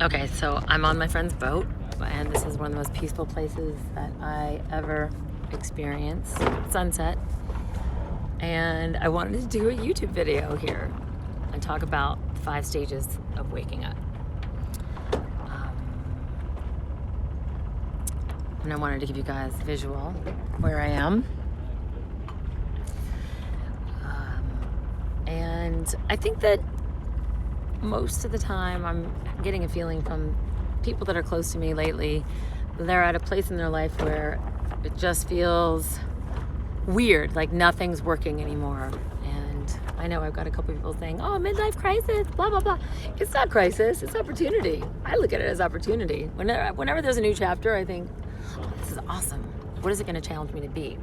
Okay, so I'm on my friend's boat, and this is one of the most peaceful places that I ever experienced. Sunset. And I wanted to do a YouTube video here and talk about 5 stages of waking up. And I wanted to give you guys a visual where I am. And I think that most of the time I'm getting a feeling from people that are close to me lately, they're at a place in their life where it just feels weird, like nothing's working anymore. And I know I've got a couple people saying, oh, midlife crisis, blah, blah, blah. It's not crisis, it's opportunity. I look at it as opportunity. Whenever there's a new chapter, I think, oh, this is awesome. What is it going to challenge me to be?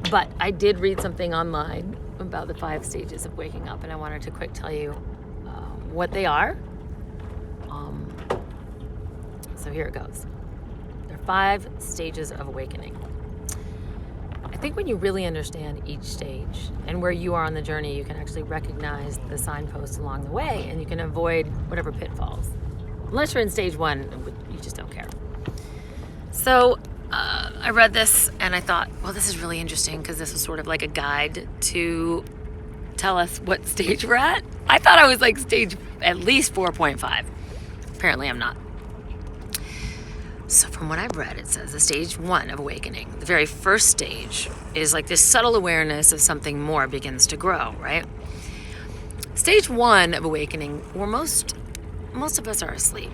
But I did read something online about the 5 stages of waking up, and I wanted to quick tell you what they are. So here it goes. There are 5 stages of awakening. I think when you really understand each stage and where you are on the journey, you can actually recognize the signposts along the way, and you can avoid whatever pitfalls. Unless you're in stage 1, you just don't care. So I read this and I thought, well, this is really interesting because this is sort of like a guide to tell us what stage we're at. I thought I was like stage at least 4.5. Apparently I'm not. So from what I've read, it says the stage 1 of awakening, the very first stage, is like this subtle awareness of something more begins to grow, right? Stage 1 of awakening, where most of us are asleep.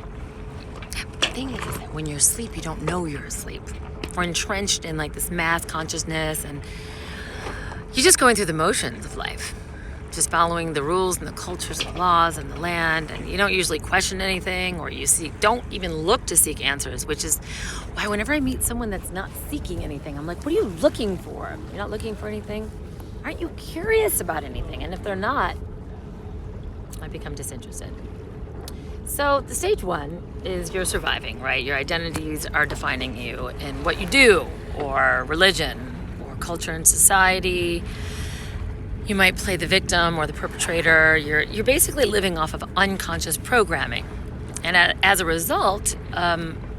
The thing is that when you're asleep, you don't know you're asleep. We're entrenched in like this mass consciousness, and you're just going through the motions of life. Just following the rules and the cultures and laws and the land, and you don't usually question anything, or don't even look to seek answers, which is why whenever I meet someone that's not seeking anything, I'm like, what are you looking for? You're not looking for anything? Aren't you curious about anything? And if they're not, I become disinterested. So the stage 1 is you're surviving, right? Your identities are defining you in what you do, or religion, or culture and society. You might play the victim or the perpetrator. You're basically living off of unconscious programming. And as a result,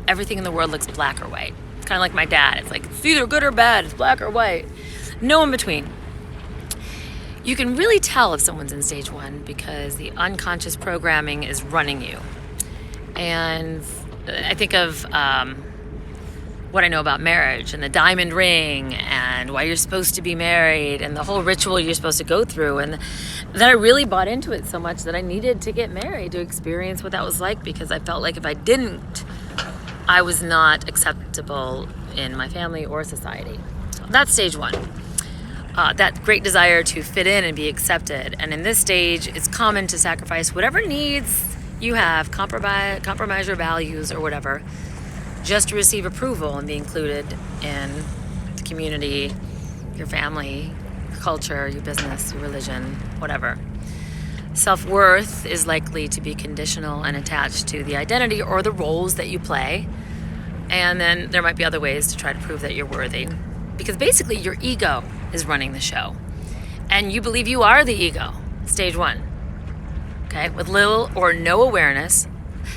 everything in the world looks black or white. It's kind of like my dad. It's like, it's either good or bad. It's black or white. No in between. You can really tell if someone's in stage 1 because the unconscious programming is running you. And I think of what I know about marriage and the diamond ring and why you're supposed to be married and the whole ritual you're supposed to go through, and that I really bought into it so much that I needed to get married to experience what that was like, because I felt like if I didn't, I was not acceptable in my family or society. So that's stage 1. That great desire to fit in and be accepted. And in this stage, it's common to sacrifice whatever needs you have, compromise your values or whatever, just to receive approval and be included in the community, your family, your culture, your business, your religion, whatever. Self-worth is likely to be conditional and attached to the identity or the roles that you play. And then there might be other ways to try to prove that you're worthy. Because basically your ego is running the show. And you believe you are the ego, stage 1. Okay, with little or no awareness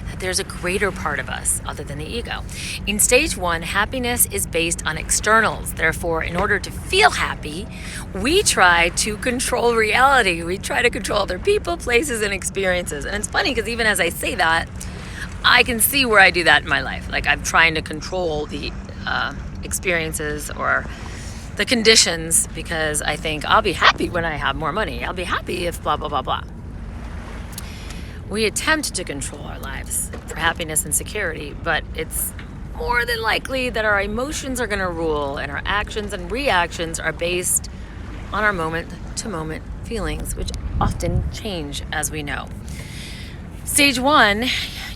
that there's a greater part of us other than the ego. In stage 1, happiness is based on externals. Therefore, in order to feel happy, we try to control reality. We try to control other people, places, and experiences. And it's funny because even as I say that, I can see where I do that in my life. Like I'm trying to control the experiences or the conditions because I think I'll be happy when I have more money. I'll be happy if blah, blah, blah, blah. We attempt to control our lives for happiness and security, but it's more than likely that our emotions are going to rule, and our actions and reactions are based on our moment-to-moment feelings, which often change, as we know. Stage 1,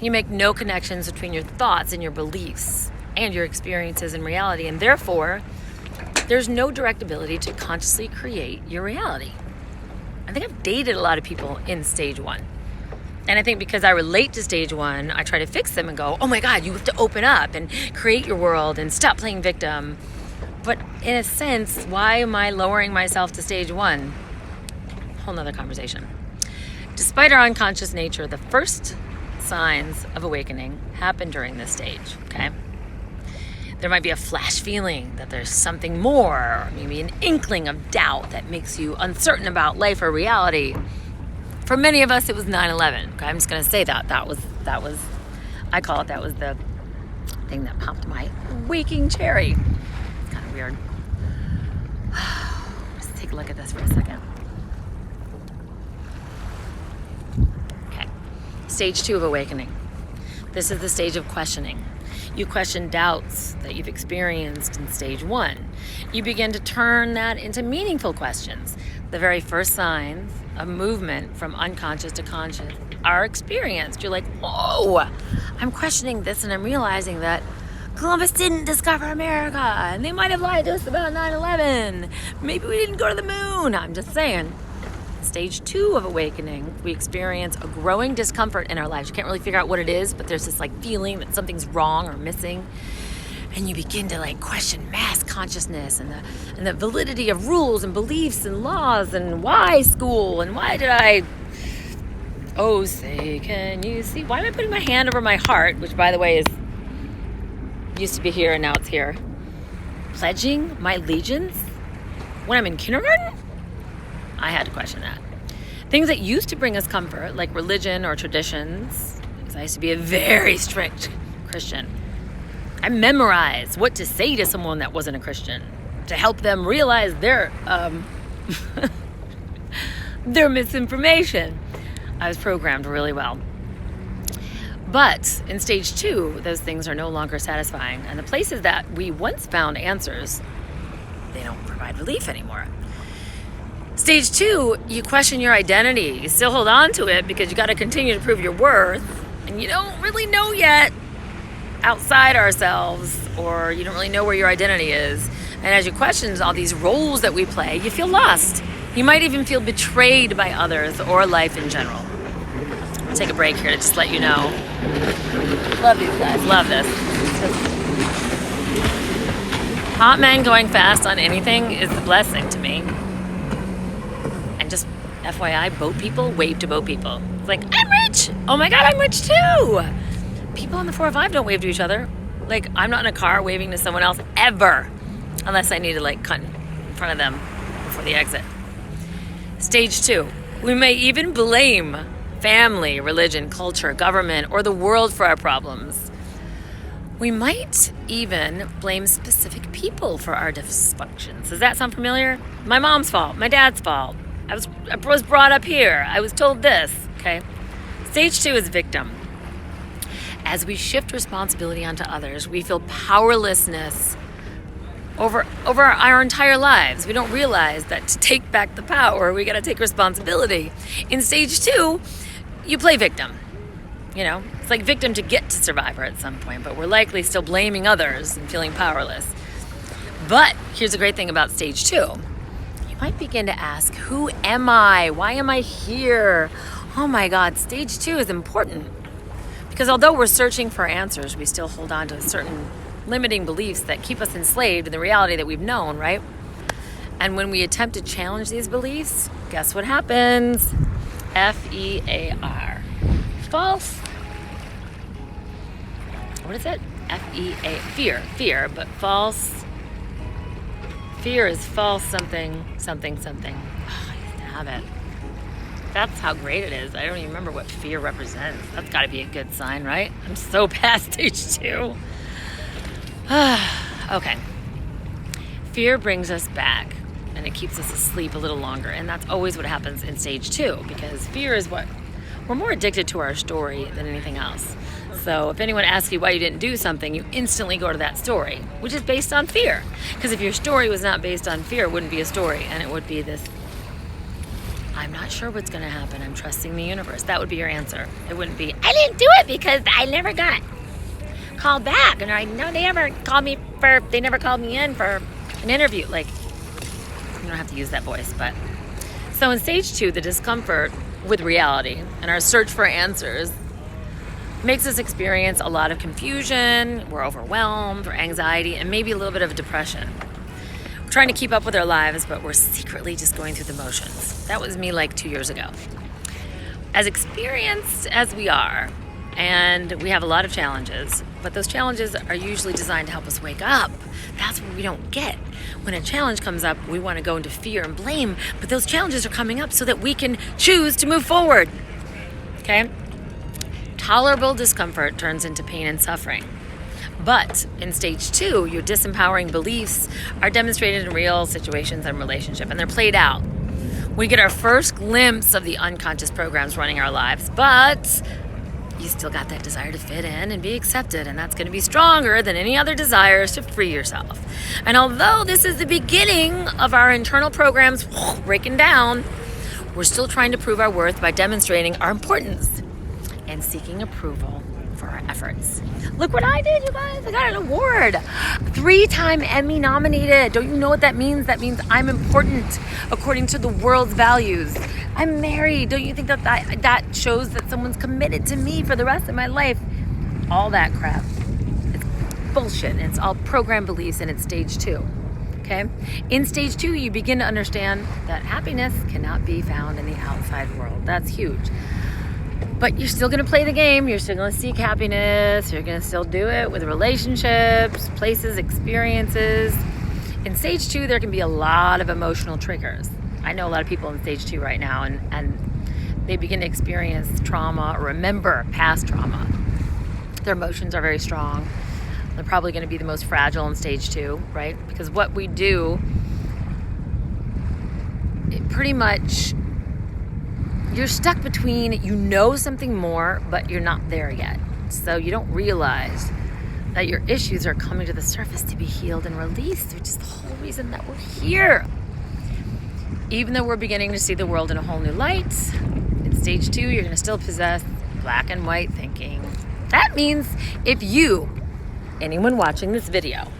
you make no connections between your thoughts and your beliefs and your experiences in reality, and therefore, there's no direct ability to consciously create your reality. I think I've dated a lot of people in stage 1. And I think because I relate to stage 1, I try to fix them and go, oh my God, you have to open up and create your world and stop playing victim. But in a sense, why am I lowering myself to stage 1? Whole nother conversation. Despite our unconscious nature, the first signs of awakening happen during this stage, okay? There might be a flash feeling that there's something more, or maybe an inkling of doubt that makes you uncertain about life or reality. For many of us, it was 9/11. Okay, I'm just going to say that. That was, I call it, that was the thing that popped my waking cherry. It's kind of weird. Let's take a look at this for a second. Okay, stage 2 of awakening. This is the stage of questioning. You question doubts that you've experienced in stage 1. You begin to turn that into meaningful questions. The very first signs of movement from unconscious to conscious are experienced. You're like, whoa, I'm questioning this and I'm realizing that Columbus didn't discover America and they might have lied to us about 9/11. Maybe we didn't go to the moon. I'm just saying. Stage 2 of awakening, we experience a growing discomfort in our lives. You can't really figure out what it is, but there's this like feeling that something's wrong or missing. And you begin to like question mass consciousness and the validity of rules and beliefs and laws and why school and why did I, oh say, can you see? Why am I putting my hand over my heart, which by the way is, used to be here and now it's here. Pledging my allegiance when I'm in kindergarten? I had to question that. Things that used to bring us comfort, like religion or traditions, because I used to be a very strict Christian. I memorized what to say to someone that wasn't a Christian to help them realize their misinformation. I was programmed really well. But in stage 2, those things are no longer satisfying. And the places that we once found answers, they don't provide relief anymore. Stage 2, you question your identity. You still hold on to it because you got to continue to prove your worth. And you don't really know yet outside ourselves, or you don't really know where your identity is. And as you question all these roles that we play, you feel lost. You might even feel betrayed by others or life in general. I'll take a break here to just let you know. Love these guys. Love this. Hot men going fast on anything is a blessing to me. And just FYI, boat people wave to boat people. It's like, I'm rich. Oh my God, I'm rich too. People on the 405 don't wave to each other. Like, I'm not in a car waving to someone else ever, unless I need to like cut in front of them before the exit. Stage 2, we may even blame family, religion, culture, government, or the world for our problems. We might even blame specific people for our dysfunctions. Does that sound familiar? My mom's fault, my dad's fault. I was brought up here. I was told this, okay? Stage 2 is victim. As we shift responsibility onto others, we feel powerlessness over our entire lives. We don't realize that to take back the power, we got to take responsibility. In stage 2, you play victim. You know, it's like victim to get to survivor at some point, but we're likely still blaming others and feeling powerless. But here's the great thing about stage 2. You might begin to ask, who am I? Why am I here? Oh my God, stage 2 is important. Because although we're searching for answers, we still hold on to certain limiting beliefs that keep us enslaved in the reality that we've known, right? And when we attempt to challenge these beliefs, guess what happens? F-E-A-R. False. What is it? F-E-A. Fear, but false. Fear is false something. Oh, I used to have it. That's how great it is. I don't even remember what fear represents. That's got to be a good sign, right? I'm so past stage 2. Okay. Fear brings us back, and it keeps us asleep a little longer. And that's always what happens in stage 2, because fear is what we're more addicted to our story than anything else. So if anyone asks you why you didn't do something, you instantly go to that story, which is based on fear. Because if your story was not based on fear, it wouldn't be a story, and it would be this, I'm not sure what's going to happen. I'm trusting the universe. That would be your answer. It wouldn't be, I didn't do it because I never got called back. And they never called me in for an interview. Like, you don't have to use that voice, but. So in stage 2, the discomfort with reality and our search for answers makes us experience a lot of confusion. We're overwhelmed, or anxiety, and maybe a little bit of depression. Trying to keep up with our lives, but we're secretly just going through the motions. That was me like 2 years ago. As experienced as we are, And we have a lot of challenges, but those challenges are usually designed to help us wake up. That's what we don't get. When a challenge comes up, we want to go into fear and blame, but those challenges are coming up so that we can choose to move forward. Okay? Tolerable discomfort turns into pain and suffering. But in stage 2, your disempowering beliefs are demonstrated in real situations and relationships, and they're played out. We get our first glimpse of the unconscious programs running our lives, but you still got that desire to fit in and be accepted, and that's going to be stronger than any other desires to free yourself. And although this is the beginning of our internal programs breaking down, we're still trying to prove our worth by demonstrating our importance and seeking approval for our efforts. Look what I did, you guys. I got an award. 3-time Emmy nominated. Don't you know what that means? That means I'm important according to the world's values. I'm married. Don't you think that shows that someone's committed to me for the rest of my life? All that crap. It's bullshit. And it's all program beliefs, and it's stage 2. Okay? In stage 2, you begin to understand that happiness cannot be found in the outside world. That's huge. But you're still going to play the game. You're still going to seek happiness. You're going to still do it with relationships, places, experiences. In stage 2, there can be a lot of emotional triggers. I know a lot of people in stage 2 right now, and they begin to experience trauma or remember past trauma. Their emotions are very strong. They're probably going to be the most fragile in stage 2, right? Because what we do, it pretty much, you're stuck between, you know something more, but you're not there yet. So you don't realize that your issues are coming to the surface to be healed and released, which is the whole reason that we're here. Even though we're beginning to see the world in a whole new light, in stage 2, you're going to still possess black and white thinking. That means if you, anyone watching this video,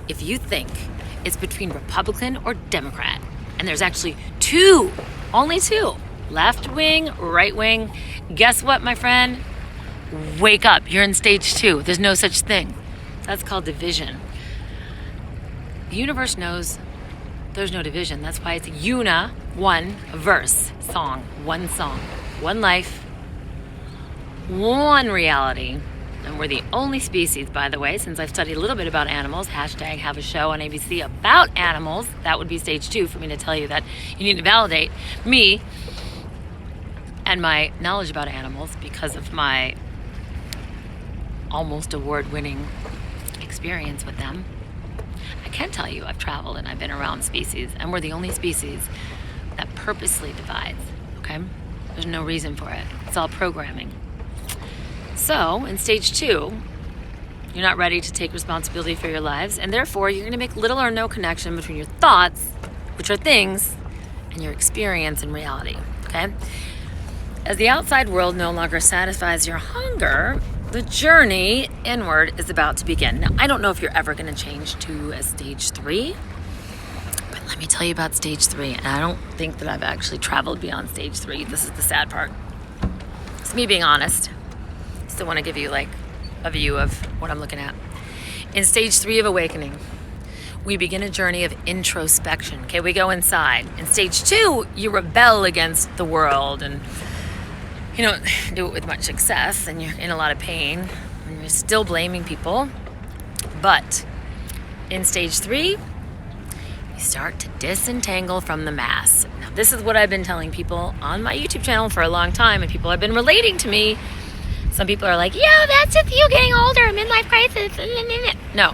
if you think it's between Republican or Democrat, and there's actually 2, only 2, left wing, right wing, guess what, my friend? Wake up. You're in stage 2. There's no such thing. That's called division. The universe knows there's no division. That's why it's one verse song, one life, one reality. And we're the only species, by the way, since I've studied a little bit about animals, hashtag have a show on ABC about animals. That would be stage 2 for me to tell you that you need to validate me and my knowledge about animals because of my almost award-winning experience with them. I can tell you I've traveled and I've been around species, and we're the only species that purposely divides, okay? There's no reason for it. It's all programming. So, in stage 2, you're not ready to take responsibility for your lives, and therefore you're going to make little or no connection between your thoughts, which are things, and your experience in reality, okay? As the outside world no longer satisfies your hunger, the journey inward is about to begin. Now, I don't know if you're ever going to change to a stage 3, but let me tell you about stage 3. And I don't think that I've actually traveled beyond stage 3. This is the sad part. It's me being honest. Still want to give you like a view of what I'm looking at. In stage 3 of awakening, we begin a journey of introspection. Okay, we go inside. In stage 2, you rebel against the world, and you don't do it with much success, and you're in a lot of pain, and you're still blaming people. But in stage 3, you start to disentangle from the mass. Now, this is what I've been telling people on my YouTube channel for a long time, and people have been relating to me. Some people are like, yeah, that's just you getting older, midlife crisis. No.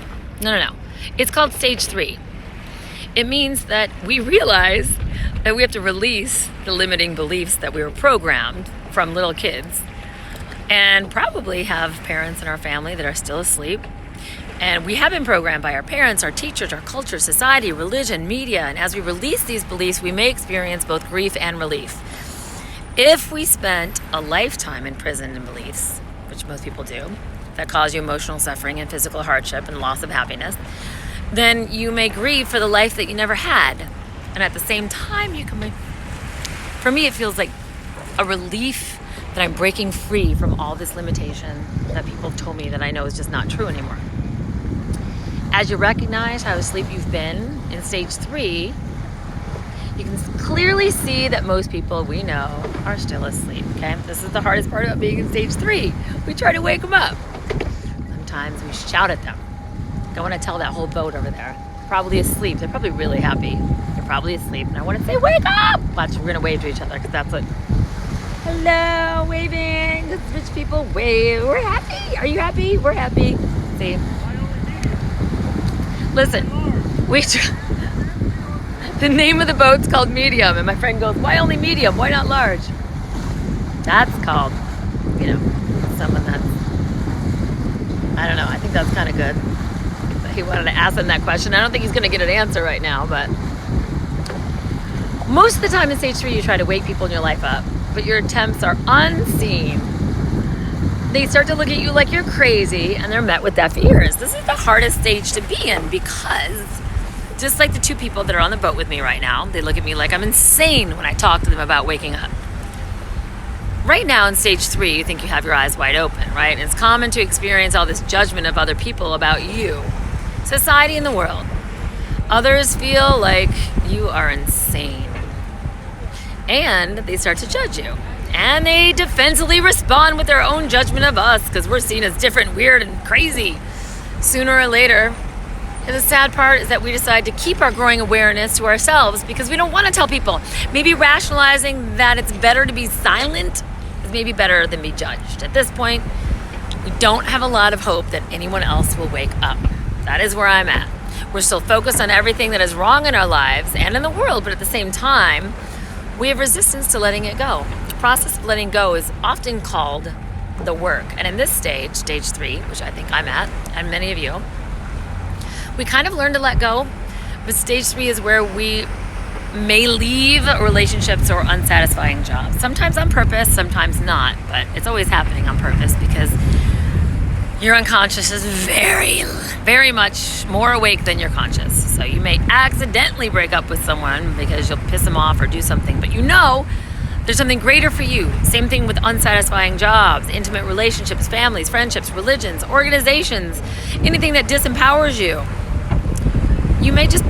It's called stage 3. It means that we realize that we have to release the limiting beliefs that we were programmed from little kids, and probably have parents in our family that are still asleep. And we have been programmed by our parents, our teachers, our culture, society, religion, media. And as we release these beliefs, we may experience both grief and relief. If we spent a lifetime imprisoned in beliefs, which most people do, that cause you emotional suffering and physical hardship and loss of happiness, then you may grieve for the life that you never had. And at the same time, for me, it feels like a relief that I'm breaking free from all this limitation that people told me that I know is just not true anymore. As you recognize how asleep you've been in stage 3, you can clearly see that most people we know are still asleep, okay? This is the hardest part about being in stage 3. We try to wake them up. Sometimes we shout at them. I want to tell that whole boat over there, probably asleep. They're probably really happy. They're probably asleep. And I want to say, wake up! Watch, we're going to wave to each other because that's what... Hello, waving. This rich people wave. We're happy. Are you happy? We're happy. See? Listen, the name of the boat's called Medium, and my friend goes, why only medium? Why not large? That's called, someone that's, I don't know, I think that's kind of good. He wanted to ask him that question. I don't think he's going to get an answer right now, but most of the time in stage 3, you try to wake people in your life up, but your attempts are unseen. They start to look at you like you're crazy, and they're met with deaf ears. This is the hardest stage to be in because just like the 2 people that are on the boat with me right now, they look at me like I'm insane when I talk to them about waking up. Right now in stage 3, you think you have your eyes wide open, right? And it's common to experience all this judgment of other people about you, society, and the world. Others feel like you are insane. And they start to judge you. And they defensively respond with their own judgment of us because we're seen as different, weird, and crazy. Sooner or later, and the sad part is that we decide to keep our growing awareness to ourselves because we don't want to tell people. Maybe rationalizing that it's better to be silent is maybe better than be judged. At this point, we don't have a lot of hope that anyone else will wake up. That is where I'm at. We're still focused on everything that is wrong in our lives and in the world, but at the same time, we have resistance to letting it go. The process of letting go is often called the work. And in this stage, stage 3, which I think I'm at, and many of you, we kind of learn to let go, but stage 3 is where we may leave relationships or unsatisfying jobs. Sometimes on purpose, sometimes not, but it's always happening on purpose because your unconscious is very, very much more awake than your conscious. So you may accidentally break up with someone because you'll piss them off or do something, but there's something greater for you. Same thing with unsatisfying jobs, intimate relationships, families, friendships, religions, organizations, anything that disempowers you. You may just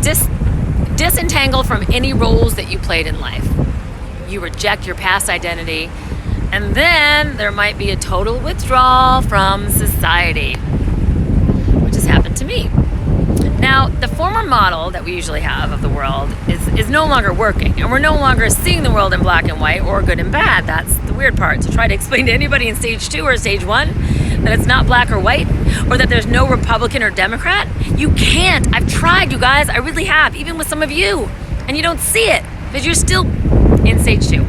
disentangle from any roles that you played in life. You reject your past identity, and then there might be a total withdrawal from society, which has happened to me. Now, the former model that we usually have of the world is no longer working, and we're no longer seeing the world in black and white or good and bad. That's the weird part. To try to explain to anybody in stage 2 or stage 1 that it's not black or white, or that there's no Republican or Democrat, you can't. I've tried, you guys. I really have, even with some of you, and you don't see it because you're still in stage 2.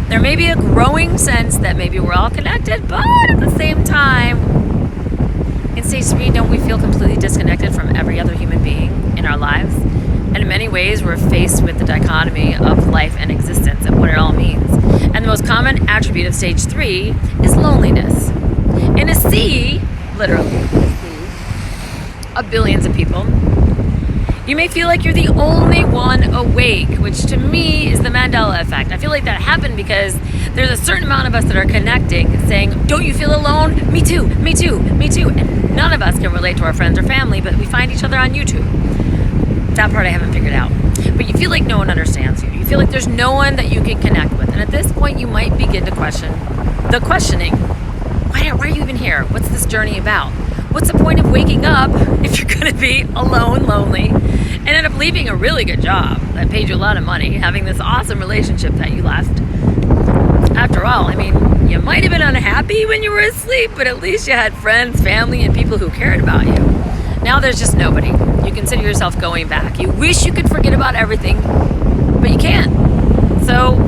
There may be a growing sense that maybe we're all connected, but at the same time, in stage 3, don't we feel completely disconnected from every other human being in our lives? And in many ways, we're faced with the dichotomy of life and existence and what it all means. And the most common attribute of stage 3 is loneliness. In a sea, literally, a sea of billions of people, you may feel like you're the only one awake, which to me is the Mandela effect. I feel like that happened because there's a certain amount of us that are connecting, saying, don't you feel alone? Me too, me too, me too. And none of us can relate to our friends or family, but we find each other on YouTube. That part I haven't figured out. But you feel like no one understands you. You feel like there's no one that you can connect with. And at this point, you might begin to question the questioning. Why are you even here? What's this journey about? What's the point of waking up if you're going to be alone, lonely, and end up leaving a really good job that paid you a lot of money, having this awesome relationship that you left? After all, you might have been unhappy when you were asleep, but at least you had friends, family, and people who cared about you. Now there's just nobody. You consider yourself going back. You wish you could forget about everything, but you can't. So,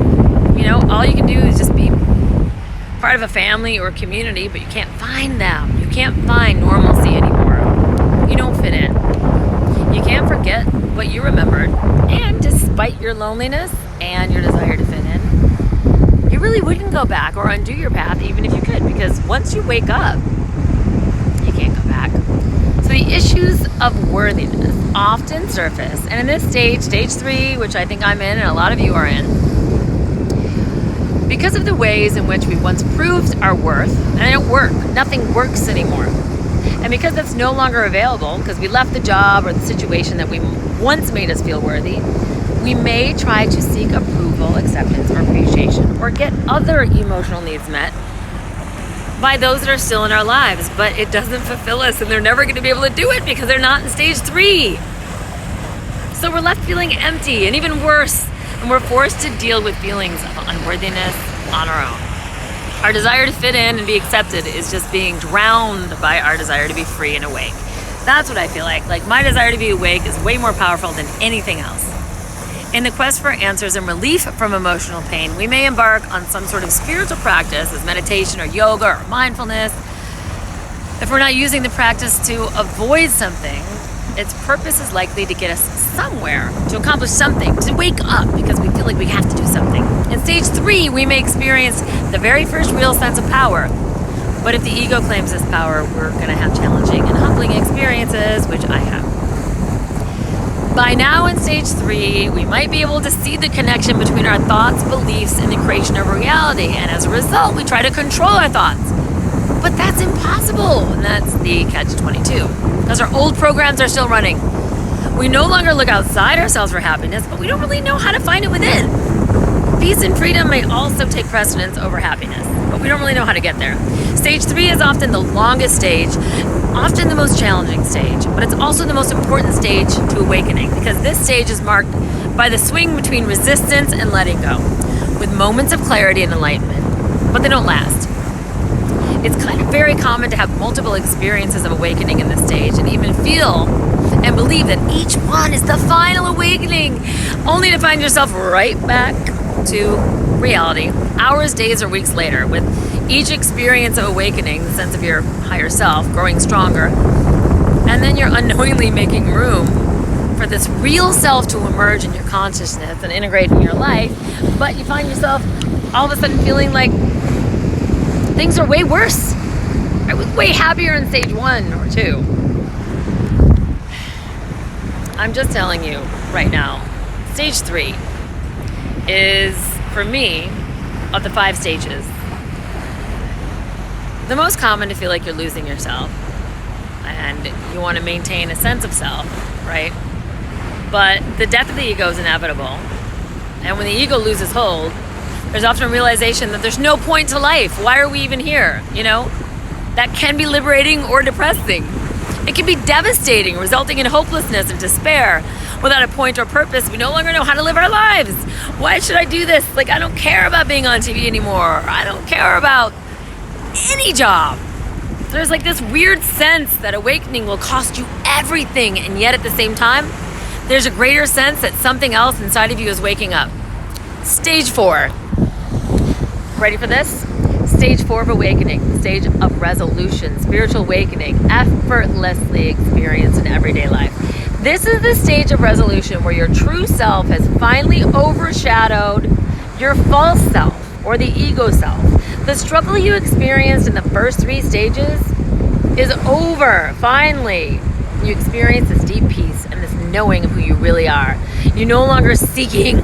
all you can do is just be part of a family or community, but you can't find them. You can't find normalcy anymore. You don't fit in. You can't forget what you remembered, and despite your loneliness and your desire to fit in, you really wouldn't go back or undo your path even if you could, because once you wake up, you can't go back. So the issues of worthiness often surface, and in this stage 3, which I think I'm in and a lot of you are in, because of the ways in which we once proved our worth, and it didn't work. Nothing works anymore. And because that's no longer available, because we left the job or the situation that we once made us feel worthy, We may try to seek approval, acceptance, or appreciation, or get other emotional needs met by those that are still in our lives, but it doesn't fulfill us, and they're never going to be able to do it because they're not in stage 3. So we're left feeling empty, and even worse, and we're forced to deal with feelings of unworthiness on our own. Our desire to fit in and be accepted is just being drowned by our desire to be free and awake. That's what I feel like. Like, my desire to be awake is way more powerful than anything else. In the quest for answers and relief from emotional pain, we may embark on some sort of spiritual practice as meditation or yoga or mindfulness. If we're not using the practice to avoid something, its purpose is likely to get us somewhere, to accomplish something, to wake up because we feel like we have to do something. In stage 3, we may experience the very first real sense of power. But if the ego claims this power, we're going to have challenging and humbling experiences, which I have. By now in stage 3, we might be able to see the connection between our thoughts, beliefs, and the creation of reality. And as a result, we try to control our thoughts. But that's impossible. And that's the catch-22. Because our old programs are still running. We no longer look outside ourselves for happiness, but we don't really know how to find it within. Peace and freedom may also take precedence over happiness, but we don't really know how to get there. Stage 3 is often the longest stage, often the most challenging stage, but it's also the most important stage to awakening, because this stage is marked by the swing between resistance and letting go, with moments of clarity and enlightenment, but they don't last. It's very common to have multiple experiences of awakening in this stage, and even feel and believe that each one is the final awakening, only to find yourself right back to reality hours, days, or weeks later, with each experience of awakening, the sense of your higher self growing stronger, and then you're unknowingly making room for this real self to emerge in your consciousness and integrate in your life, but you find yourself all of a sudden feeling like things are way worse. I was way happier in stage 1 or 2. I'm just telling you right now, stage 3 is, for me, of the 5 stages, the most common to feel like you're losing yourself and you want to maintain a sense of self, right? But the death of the ego is inevitable. And when the ego loses hold, there's often a realization that there's no point to life. Why are we even here? You know, that can be liberating or depressing. It can be devastating, resulting in hopelessness and despair. Without a point or purpose, we no longer know how to live our lives. Why should I do this? Like, I don't care about being on TV anymore. I don't care about any job. There's like this weird sense that awakening will cost you everything, and yet at the same time, there's a greater sense that something else inside of you is waking up. Stage 4. Ready for this? Stage 4 of awakening, stage of resolution, spiritual awakening, effortlessly experienced in everyday life. This is the stage of resolution where your true self has finally overshadowed your false self or the ego self. The struggle you experienced in the first 3 stages is over. Finally, you experience this deep peace and this knowing of who you really are. You're no longer seeking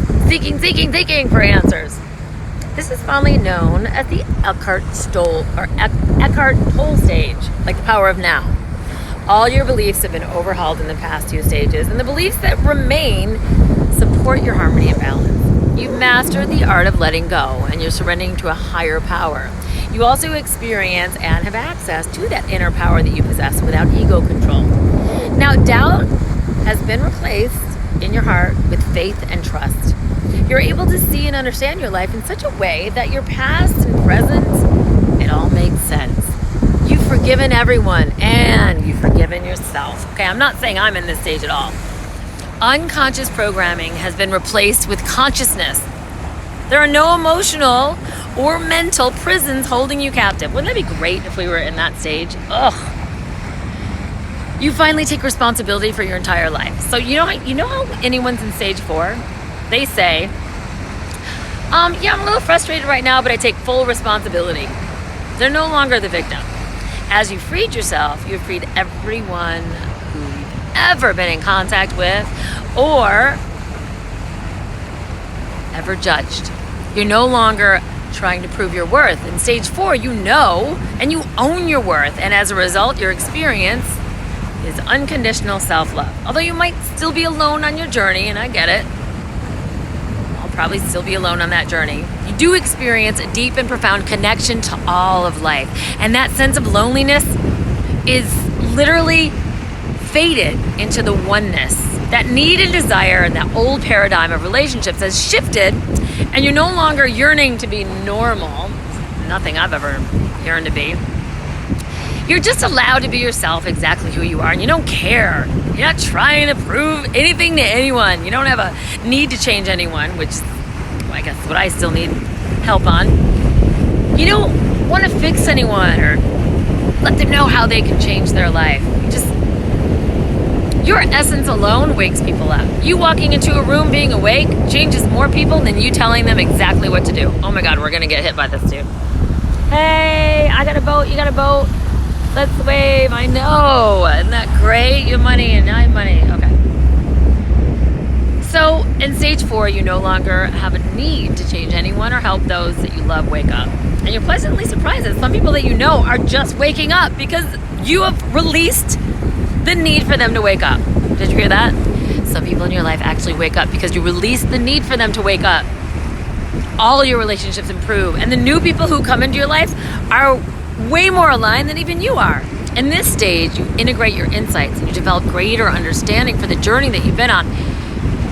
for answers. This is fondly known as the Eckhart Tolle stage, like the power of now. All your beliefs have been overhauled in the past 2 stages, and the beliefs that remain support your harmony and balance. You've mastered the art of letting go, and you're surrendering to a higher power. You also experience and have access to that inner power that you possess without ego control. Now, doubt has been replaced in your heart with faith and trust. You're able to see and understand your life in such a way that your past and present, it all makes sense. You've forgiven everyone and you've forgiven yourself. Okay, I'm not saying I'm in this stage at all. Unconscious programming has been replaced with consciousness. There are no emotional or mental prisons holding you captive. Wouldn't that be great if we were in that stage? Ugh. You finally take responsibility for your entire life. So you know how anyone's in stage 4? They say, yeah, I'm a little frustrated right now, but I take full responsibility. They're no longer the victim. As you freed yourself, you've freed everyone who you've ever been in contact with or ever judged. You're no longer trying to prove your worth. In stage 4, you know and you own your worth. And as a result, your experience is unconditional self-love. Although you might still be alone on your journey, and I get it, probably still be alone on that journey, you do experience a deep and profound connection to all of life. And that sense of loneliness is literally faded into the oneness. That need and desire and that old paradigm of relationships has shifted, and you're no longer yearning to be normal. Nothing I've ever yearned to be. You're just allowed to be yourself, exactly who you are, and you don't care. You're not trying to prove anything to anyone. You don't have a need to change anyone, which I guess what I still need help on. You don't want to fix anyone or let them know how they can change their life. Your essence alone wakes people up. You walking into a room being awake changes more people than you telling them exactly what to do. Oh my God, we're gonna get hit by this too. Hey, I got a boat, you got a boat. Let's wave, I know. Isn't that great? You have money and I have money, okay. So in stage 4, you no longer have a need to change anyone or help those that you love wake up. And you're pleasantly surprised that some people that you know are just waking up because you have released the need for them to wake up. Did you hear that? Some people in your life actually wake up because you release the need for them to wake up. All your relationships improve, and the new people who come into your life are way more aligned than even you are. In this stage, you integrate your insights and you develop greater understanding for the journey that you've been on.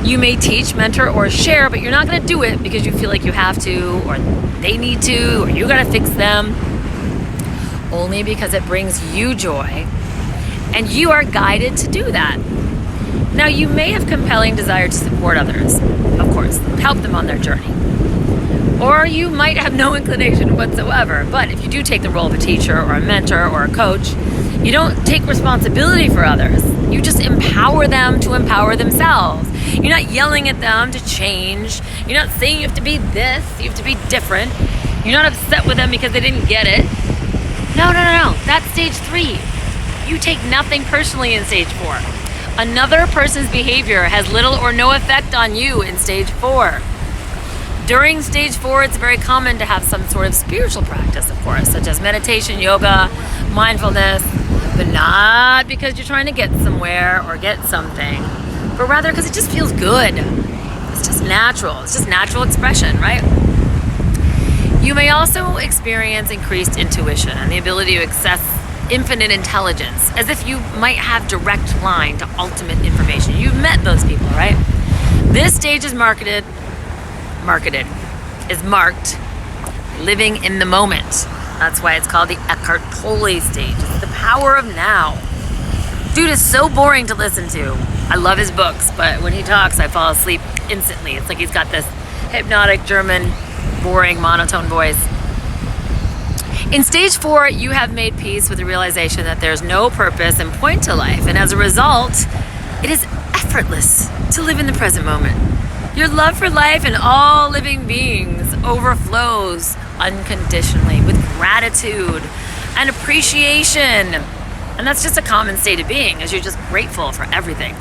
You may teach, mentor, or share, but you're not going to do it because you feel like you have to, or they need to, or you got to fix them. Only because it brings you joy. And you are guided to do that. Now, you may have compelling desire to support others, of course, help them on their journey. Or you might have no inclination whatsoever. But if you do take the role of a teacher or a mentor or a coach, you don't take responsibility for others. You just empower them to empower themselves. You're not yelling at them to change. You're not saying you have to be this, you have to be different. You're not upset with them because they didn't get it. No. That's stage 3. You take nothing personally in stage 4. Another person's behavior has little or no effect on you in stage 4. During stage 4, it's very common to have some sort of spiritual practice, of course, such as meditation, yoga, mindfulness, but not because you're trying to get somewhere or get something, but rather because it just feels good. It's just natural. It's just natural expression, right? You may also experience increased intuition and the ability to access infinite intelligence, as if you might have direct line to ultimate information. You've met those people, right? This stage is marked living in the moment. That's why it's called the Eckhart Tolle stage. It's the power of now. Dude is so boring to listen to. I love his books, but when he talks, I fall asleep instantly. It's like he's got this hypnotic German, boring, monotone voice. In stage 4, you have made peace with the realization that there's no purpose and point to life, and as a result, it is effortless to live in the present moment. Your love for life and all living beings overflows unconditionally with gratitude and appreciation. And that's just a common state of being, as you're just grateful for everything.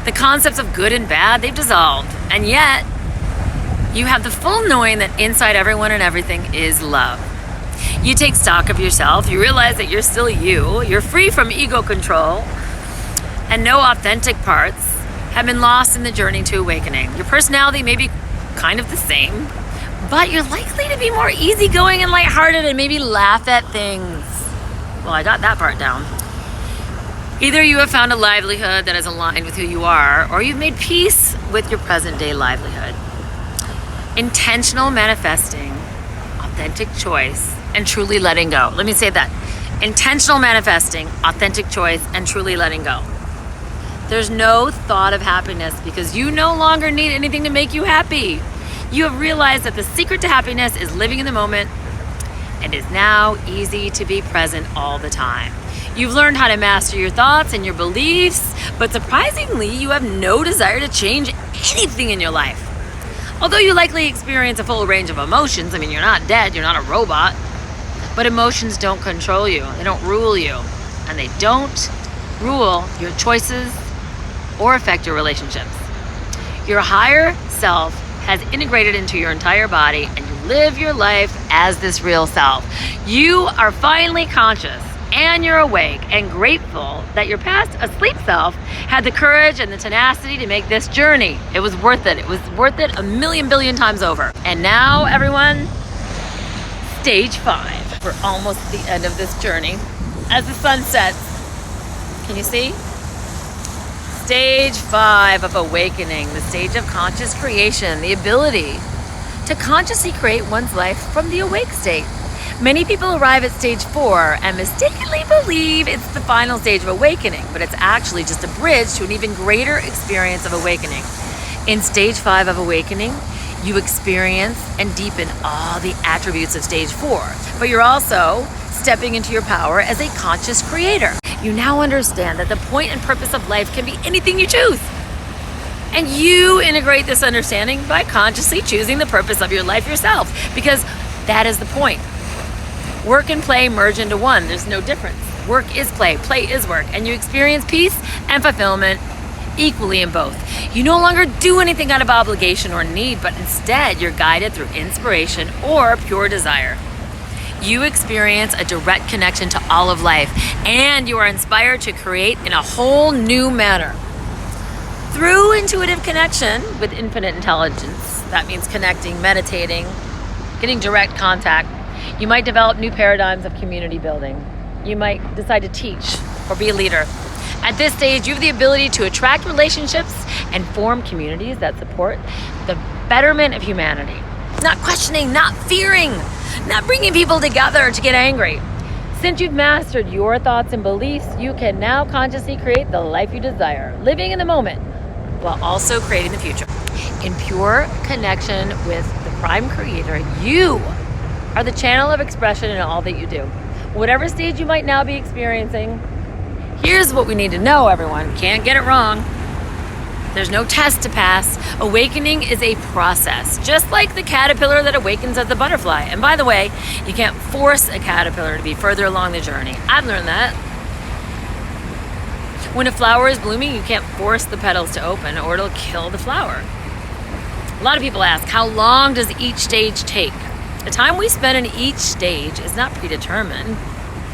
The concepts of good and bad, they've dissolved, and yet you have the full knowing that inside everyone and everything is love. You take stock of yourself, you realize that you're still you're free from ego control, and no authentic parts have been lost in the journey to awakening. Your personality may be kind of the same, but you're likely to be more easygoing and lighthearted and maybe laugh at things. Well, I got that part down. Either you have found a livelihood that is aligned with who you are, or you've made peace with your present day livelihood. Intentional manifesting, authentic choice, and truly letting go. Let me say that. Intentional manifesting, authentic choice, and truly letting go. There's no thought of happiness because you no longer need anything to make you happy. You have realized that the secret to happiness is living in the moment, and is now easy to be present all the time. You've learned how to master your thoughts and your beliefs, but surprisingly, you have no desire to change anything in your life. Although you likely experience a full range of emotions, I mean, you're not dead, you're not a robot, but emotions don't control you, they don't rule you, and they don't rule your choices or affect your relationships. Your higher self has integrated into your entire body, and you live your life as this real self. You are finally conscious and you're awake and grateful that your past asleep self had the courage and the tenacity to make this journey. It was worth it. It was worth it a million billion times over. And now, everyone, stage 5. We're almost at the end of this journey. As the sun sets, can you see? Stage 5 of awakening, the stage of conscious creation, the ability to consciously create one's life from the awake state. Many people arrive at stage 4 and mistakenly believe it's the final stage of awakening, but it's actually just a bridge to an even greater experience of awakening. In stage 5 of awakening, you experience and deepen all the attributes of stage 4, but you're also stepping into your power as a conscious creator. You now understand that the point and purpose of life can be anything you choose. And you integrate this understanding by consciously choosing the purpose of your life yourself, because that is the point. Work and play merge into one. There's no difference. Work is play is work, and you experience peace and fulfillment equally in both. You no longer do anything out of obligation or need, but instead you're guided through inspiration or pure desire. You experience a direct connection to all of life, and you are inspired to create in a whole new manner. Through intuitive connection with infinite intelligence, that means connecting, meditating, getting direct contact, you might develop new paradigms of community building. You might decide to teach or be a leader. At this stage, you have the ability to attract relationships and form communities that support the betterment of humanity. Not questioning, not fearing, not bringing people together to get angry. Since you've mastered your thoughts and beliefs, you can now consciously create the life you desire, living in the moment while also creating the future. In pure connection with the Prime Creator, you are the channel of expression in all that you do. Whatever stage you might now be experiencing, here's what we need to know, everyone. Can't get it wrong. There's no test to pass. Awakening is a process, just like the caterpillar that awakens as the butterfly. And by the way, you can't force a caterpillar to be further along the journey. I've learned that. When a flower is blooming, you can't force the petals to open or it'll kill the flower. A lot of people ask, how long does each stage take? The time we spend in each stage is not predetermined.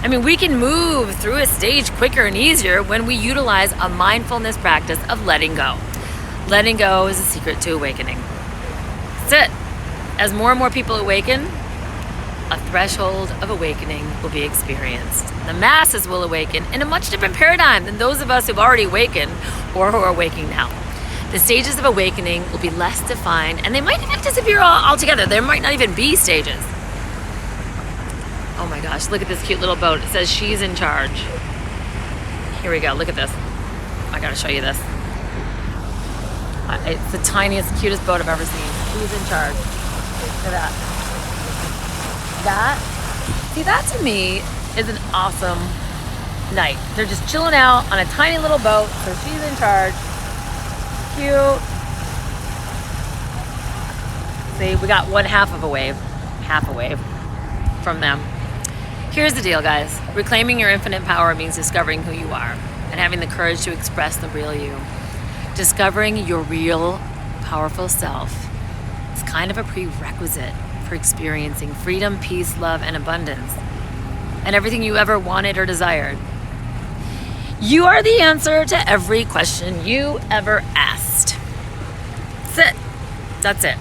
I mean, we can move through a stage quicker and easier when we utilize a mindfulness practice of letting go. Letting go is the secret to awakening. That's it. As more and more people awaken, a threshold of awakening will be experienced. The masses will awaken in a much different paradigm than those of us who've already awakened or who are awaking now. The stages of awakening will be less defined, and they might even disappear altogether. There might not even be stages. Oh my gosh, look at this cute little boat. It says she's in charge. Here we go, look at this. I gotta show you this. It's the tiniest, cutest boat I've ever seen. She's in charge. Look at that. That to me is an awesome night. They're just chilling out on a tiny little boat, so she's in charge. Cute. See, we got one half a wave from them. Here's the deal, guys. Reclaiming your infinite power means discovering who you are and having the courage to express the real you. Discovering your real, powerful self is kind of a prerequisite for experiencing freedom, peace, love, and abundance, and everything you ever wanted or desired. You are the answer to every question you ever asked. That's it.